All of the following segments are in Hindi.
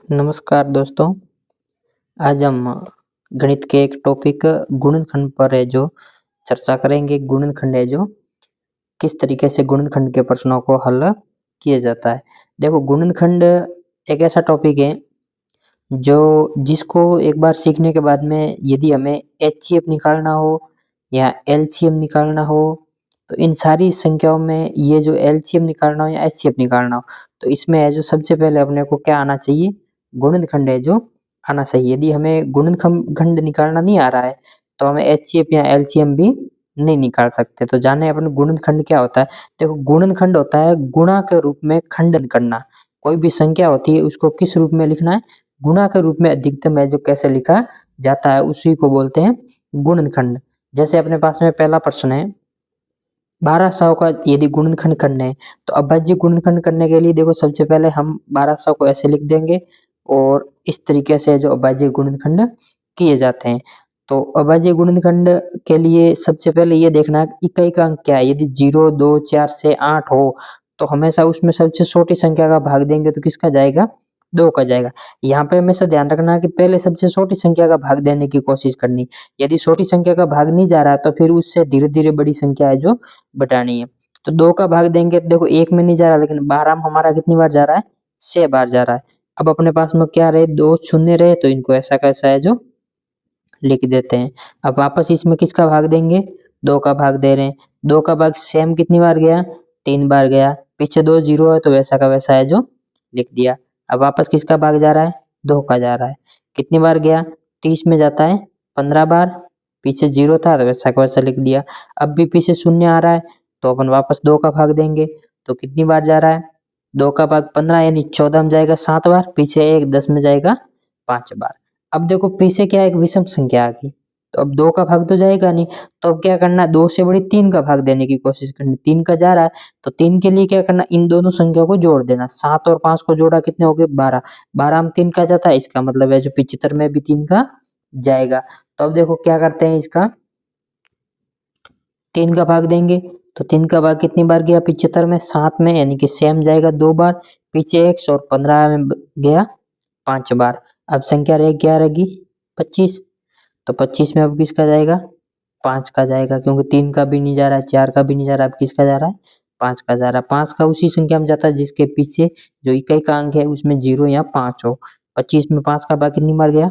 नमस्कार दोस्तों। आज हम गणित के एक टॉपिक गुणनखंड पर है जो चर्चा करेंगे। गुणनखंड है जो किस तरीके से गुणनखंड के प्रश्नों को हल किया जाता है। देखो, गुणनखंड एक ऐसा टॉपिक है जो जिसको एक बार सीखने के बाद में यदि हमें एचसीएफ निकालना हो या एलसीएम निकालना हो, तो इन सारी संख्याओं में ये जो एलसीएम निकालना हो या एचसीएफ निकालना हो, तो इसमें है जो सबसे पहले अपने को क्या आना चाहिए, गुणनखंड है जो आना चाहिए। यदि हमें गुणनखंड निकालना नहीं आ रहा है तो हमें एचसीएफ या एलसीएम भी नहीं निकाल सकते। तो जाने अपन गुणनखंड क्या होता है। देखो, गुणनखंड होता है गुणा के रूप में खंडन करना। कोई भी संख्या होती है उसको किस रूप में लिखना है, गुणा के रूप में अधिकतम है जो कैसे लिखा जाता है उसी को बोलते हैं गुणनखंड। जैसे अपने पास में पहला प्रश्न है, 1200 का यदि गुणनखंड करना है तो अभाज्य गुणनखंड करने के लिए देखो सबसे पहले हम 1200 को ऐसे लिख देंगे और इस तरीके से जो अभाज्य गुणनखंड किए जाते हैं। तो अभाज्य गुणनखंड के लिए सबसे पहले ये देखना है इकाई का अंक क्या है। यदि 0, 2, 4 से 8 हो तो हमेशा उसमें सबसे छोटी संख्या का भाग देंगे तो किसका जाएगा, 2 का जाएगा। यहाँ पे हमेशा ध्यान रखना कि पहले सबसे छोटी संख्या का भाग देने की कोशिश करनी। यदि छोटी संख्या का भाग नहीं जा रहा तो फिर उससे धीरे धीरे बड़ी संख्या है जो बटानी है। तो 2 का भाग देंगे तो देखो 1 में नहीं जा रहा, लेकिन 12 में हमारा कितनी बार जा रहा है, 6 बार जा रहा है। अब अपने पास में क्या रहे, 2 शून्य रहे, तो इनको ऐसा कैसा है जो लिख देते हैं। अब वापस इसमें किसका भाग देंगे, 2 का भाग दे रहे हैं। 2 का भाग सेम कितनी बार गया, 3 बार गया। पीछे 2 जीरो है तो वैसा का वैसा है जो लिख दिया। अब वापस किसका भाग जा रहा है, 2 का जा रहा है। कितनी बार गया, 30 में जाता है 15 बार। पीछे 0 था तो वैसा का वैसा लिख दिया। अब भी पीछे शून्य आ रहा है तो अपन वापस 2 का भाग देंगे। तो कितनी बार जा रहा है, 2 का भाग 15 यानी 14 में जाएगा 7 बार। पीछे 1 10 में जाएगा 5 बार। अब देखो पीछे क्या है, एक विषम संख्या आ गई तो अब 2 का भाग तो जाएगा नहीं। तो अब क्या करना है, 2 से बड़ी 3 का भाग देने की कोशिश करनी। 3 का जा रहा है तो 3 के लिए क्या करना, इन दोनों संख्या को जोड़ देना। 7 और 5 को जोड़ा कितने हो गए, 12। 12 में 3 का जाता है, इसका मतलब है जो 75 में भी 3 का जाएगा। तो अब देखो क्या करते हैं, इसका 3 का भाग देंगे तो 3 का भाग कितनी बार गया, 75 में, 7 में, यानी कि सेम जाएगा 2 बार। पीछे 1 और 15 में गया 5 बार। अब संख्या रह क्या रहेगी, 25। तो 25 में अब किसका जाएगा, 5 का जाएगा, क्योंकि 3 का भी नहीं जा रहा है, 4 का भी नहीं जा रहा है। अब किसका जा रहा है, 5 का जा रहा है। 5 का उसी संख्या में जाता है जिसके पीछे जो इकाई का अंक है उसमें 0 या 5 हो। 25 में 5 का भाग कितनी बार गया,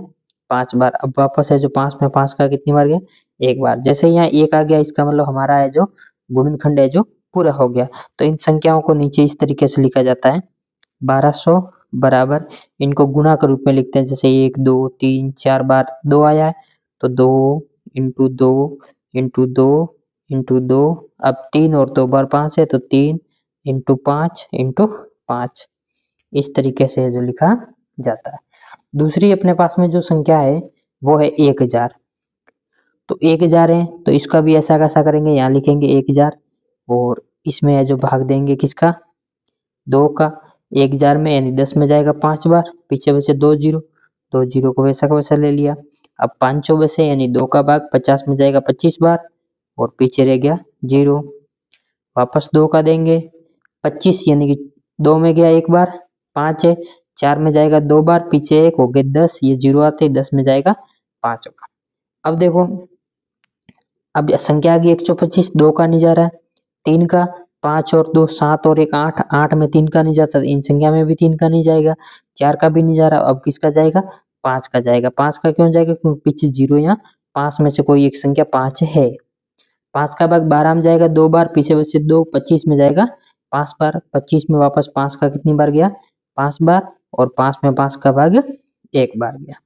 5 बार। अब वापस है जो 5 में 5 का कितनी बार गया, 1 बार। जैसे यहाँ 1 आ गया इसका मतलब हमारा है जो गुणनखंड है जो पूरा हो गया। तो इन संख्याओं को नीचे इस तरीके से लिखा जाता है, 1200 बराबर, इनको गुणा के रूप में लिखते हैं। जैसे 1 2 3 4 बार 2 आया है तो 2 इंटू 2 इंटू 2 इंटू 2। अब 3 और 2 बार 5 है तो 3 इंटू 5 इंटू 5। इस तरीके से जो लिखा जाता है। दूसरी अपने पास में जो संख्या है वो है 1000। तो 1000 है तो इसका भी ऐसा कैसा करेंगे, यहाँ लिखेंगे 1000 और इसमें है जो भाग देंगे किसका, 2 का। 1000 में यानी 10 में जाएगा 5 बार। पीछे बचे 2 जीरो, 2 जीरो को वैसा का वैसा ले लिया। अब 5 बचे यानी 2 का भाग 50 में जाएगा 25 बार और पीछे रह गया 0। वापस 2 का देंगे, 25 यानी कि 2 में गया 1 बार, 5 है, 4 में जाएगा 2 बार, पीछे 1 हो गए 10, ये 0 आते ही 10 में जाएगा 5 बार। अब देखो, अब संख्या आ गई 125, 2 का नहीं जा रहा है, 3 का, 5 और 2 7 और 1 8, 8 में 3 का नहीं जाता, इन संख्या में भी 3 का नहीं जाएगा, 4 का भी नहीं जा रहा। अब किसका जाएगा, 5 का जाएगा। 5 का क्यों जाएगा, क्योंकि पीछे 0 या 5 में से कोई एक संख्या 5 है। 5 का भाग 12 में जाएगा 2 बार, पीछे बचे 2, 25 में जाएगा 5 बार। 25 में वापस 5 का कितनी बार गया, 5 बार, और 5 में 5 का भाग 1 बार गया।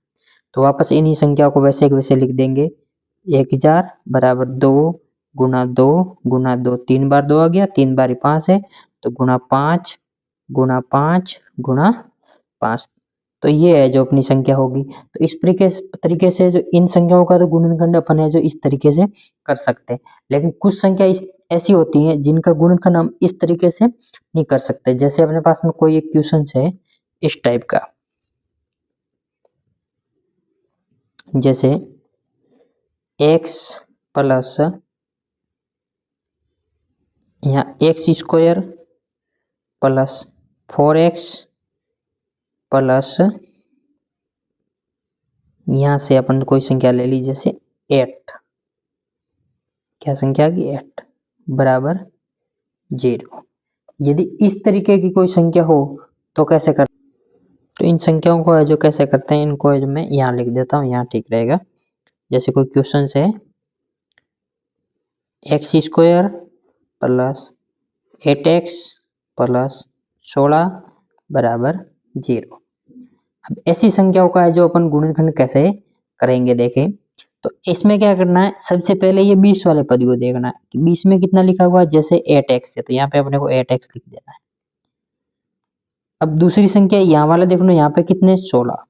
तो वापस इन्हीं संख्याओं को वैसे के वैसे लिख देंगे। 1000 बराबर 2 गुना 2 गुना 2, 3 बार 2 आ गया, 3 बार 5 है तो गुना 5 गुना 5 गुना 5। तो ये है जो अपनी संख्या होगी। तो इस तरीके से जो इन संख्याओं का तो गुणनखंड अपन है जो इस तरीके से कर सकते हैं। लेकिन कुछ संख्या ऐसी होती हैं जिनका गुणनखंड हम इस तरीके से नहीं कर सकते। जैसे अपने पास में कोई एक क्वेश्चन है इस टाइप का, जैसे x प्लस यहाँ x square plus 4x plus यहाँ से अपन कोई संख्या ले ली, जैसे 8, क्या संख्या आ गई 8 बराबर 0। यदि इस तरीके की कोई संख्या हो तो कैसे कर, तो इन संख्याओं को है जो कैसे करते हैं, इनको है जो मैं यहाँ लिख देता हूँ, यहाँ ठीक रहेगा। जैसे कोई क्वेश्चन है x² प्लस 8x प्लस 16 बराबर 0। अब ऐसी संख्याओं का है जो अपन गुणनखंड कैसे करेंगे देखें। तो इसमें क्या करना है, सबसे पहले ये 20 वाले पद को देखना है कि 20 में कितना लिखा हुआ है, जैसे 8x है तो यहाँ पे अपने को 8x लिख देना है। अब दूसरी संख्या यहाँ वाला देख लो, यहाँ पे कितने 16,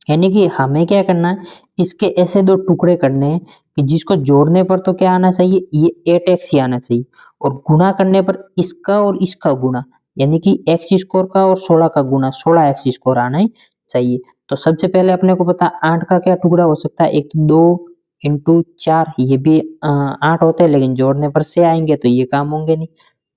यानी कि हमें क्या करना है, इसके ऐसे दो टुकड़े करने हैं कि जिसको जोड़ने पर तो क्या आना चाहिए, ये 8x ही आना चाहिए, और गुणा करने पर इसका और इसका गुणा, यानी कि x² का और 16 का गुणा 16x² आना ही चाहिए। तो सबसे पहले अपने को पता 8 का क्या टुकड़ा हो सकता है, एक तो 2 इंटू 4, ये भी 8 होता है, लेकिन जोड़ने पर से आएंगे तो ये काम होंगे नहीं।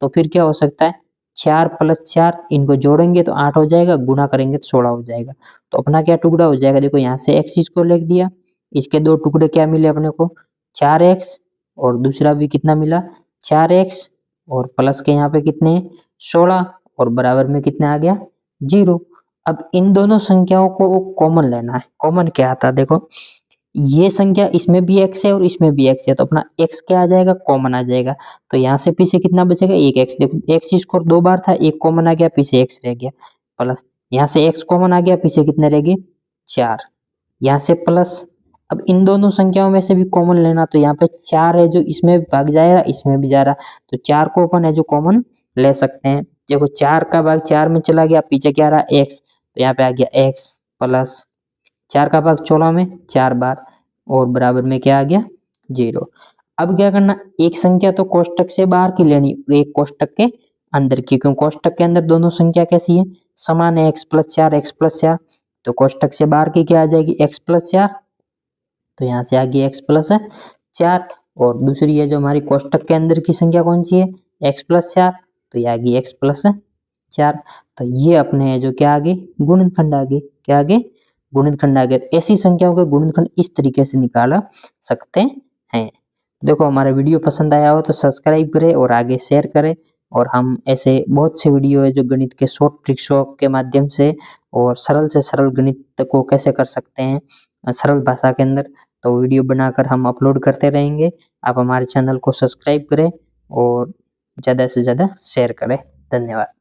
तो फिर क्या हो सकता है, 4 प्लस 4, इनको जोड़ेंगे तो 8 हो जाएगा, गुणा करेंगे तो 16 हो जाएगा। तो अपना क्या टुकड़ा हो जाएगा, देखो यहाँ से x² लिख दिया, इसके दो टुकड़े क्या मिले अपने को 4x, और दूसरा भी कितना मिला 4x, और प्लस के यहाँ पे कितने 16, और बराबर में कितना आ गया 0। अब इन दोनों संख्याओं को कॉमन लेना है। कॉमन क्या आता है, देखो ये संख्या इसमें भी x है और इसमें भी x है, तो अपना x क्या आ जाएगा, कॉमन आ जाएगा। तो यहाँ से पीछे कितना बचेगा, एक x, देखो x² 2 बार था, एक कॉमन आ गया, पीछे x रह गया, प्लस यहाँ से x कॉमन आ गया, पीछे कितने रह गए 4, यहाँ से प्लस। अब इन दोनों संख्याओं में से भी कॉमन लेना, तो यहाँ पे 4 है जो इसमें भाग जाएगा, इसमें भी जा रहा, तो 4 को अपन है जो कॉमन ले सकते हैं। देखो 4 का भाग 4 में चला गया, पीछे क्या रहा x, तो यहाँ पे आ गया x प्लस 4 का भाग 16 में 4 बार, और बराबर में क्या आ गया 0। अब क्या करना, एक संख्या तो कोष्टक से बाहर की लेनी और एक कोष्टक के अंदर की, क्योंकि कोष्टक के अंदर दोनों संख्या कैसी है, समान है, x+4 तो कोष्टक से बाहर की क्या आ जाएगी x+4, तो यहाँ से आ गई x+4, और दूसरी है जो हमारी कोष्टक के अंदर की संख्या कौन सी है x+4, तो ये आ गई x+4। तो ये अपने जो क्या आ गए गुणनखंड आ गए, क्या आ गए गुणनखंड आ गए। तो ऐसी संख्याओं के गुणनखंड इस तरीके से निकाला सकते हैं। देखो हमारा वीडियो पसंद आया हो तो सब्सक्राइब करें और आगे शेयर करें, और हम ऐसे बहुत से वीडियो है जो गणित के शॉर्ट ट्रिक्सों के माध्यम से और सरल से सरल गणित को कैसे कर सकते हैं सरल भाषा के अंदर, तो वीडियो बनाकर हम अपलोड करते रहेंगे। आप हमारे चैनल को सब्सक्राइब करें और ज़्यादा से ज़्यादा शेयर करें। धन्यवाद।